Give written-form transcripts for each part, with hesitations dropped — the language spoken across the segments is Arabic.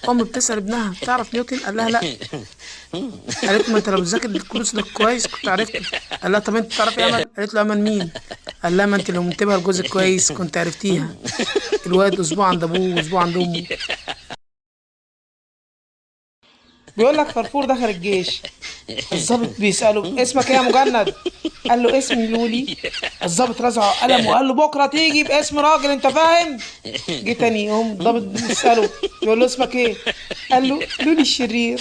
ام بتسال ابنها تعرف نيوتن؟ قال لها لا. قالت له ما انت لو بتذاكر الكورس ده كويس كنت عرفته. قال لها طب انت تعرف ايه امل؟ قالت له امل مين؟ قال لها ما انت لو منتبه الجزء كويس كنت عرفتيها. الواد اسبوع عند ابوه واسبوع عند امه. بيقول لك فرفور دخل الجيش، الضابط بيسأله اسمك ايه يا مجند؟ قال له اسمي لولي. الضابط رزعه قلم وقال له بكره تيجي باسم راجل، انت فاهم؟ جه تاني يوم الضابط بيسأله يقول له اسمك ايه؟ قال له لولي الشرير.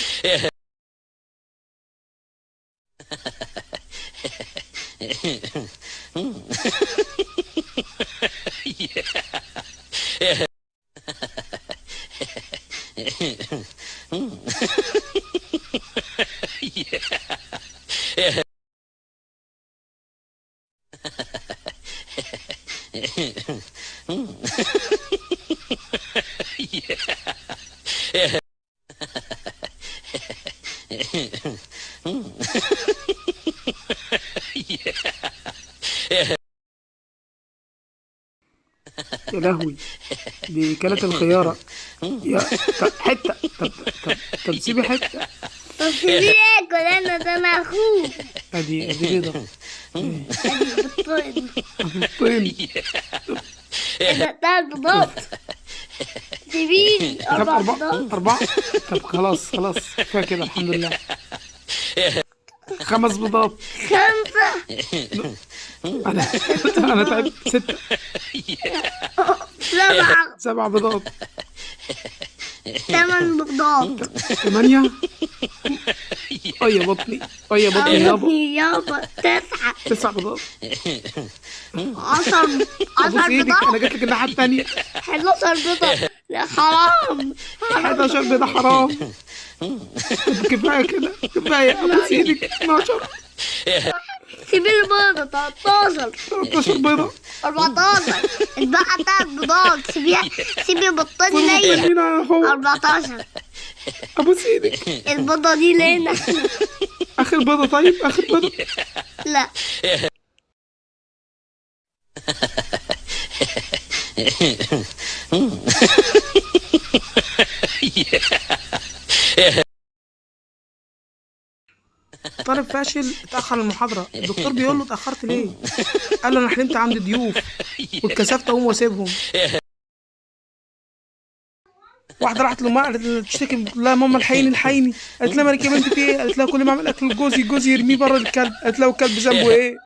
يا لهوي، دي كانت الخيارة. يا طب حتة، طب سيبي حتة. طب سيبيه ياكل، انا ده انا اخوه. ادي بيضة. ادي البطين. طين. ده البيضات. سيبيني طب اربع أربعة بيضات. أربعة. طب خلاص كفاية كده الحمد لله. 5 بيضات. 5. أنا أنا تعبت. 6. 7. 7 بيضات. 8 بيضات. 8. يا بطني يا بطني يابا. يابا 9. 9 بيضات. 10 أبوس إيدك أنا بيضات. جيت لك الناحية التانية. 11 بيضة. لا حرام. 11 بيضة حرام. طب كفاية كده كفاية. أبوس إيدك. 12. سيبي البيضة. 13. 13 بيضة. 14. اتبقى 3 بيضات. سيبي بطين نية. مين هو؟ 14. أبوس إيدك. البيضة دي لينا. آخر بيضة. طيب آخر بيضة. لا. طالب فاشل اتأخر المحاضرة، الدكتور بيقول له اتأخرت ليه؟ قال له أنا حلمت عندي ضيوف واتكسفت أقوم وأسيبهم. واحدة راحت لأمها قالت لها تشتكي، لا ماما الحقيني. قالت لها مالك يا بنتي في إيه؟ قالت لها كل ما أعمل أكل جوزي يرميه بره الكلب. قالت لها والكلب ذنبه إيه؟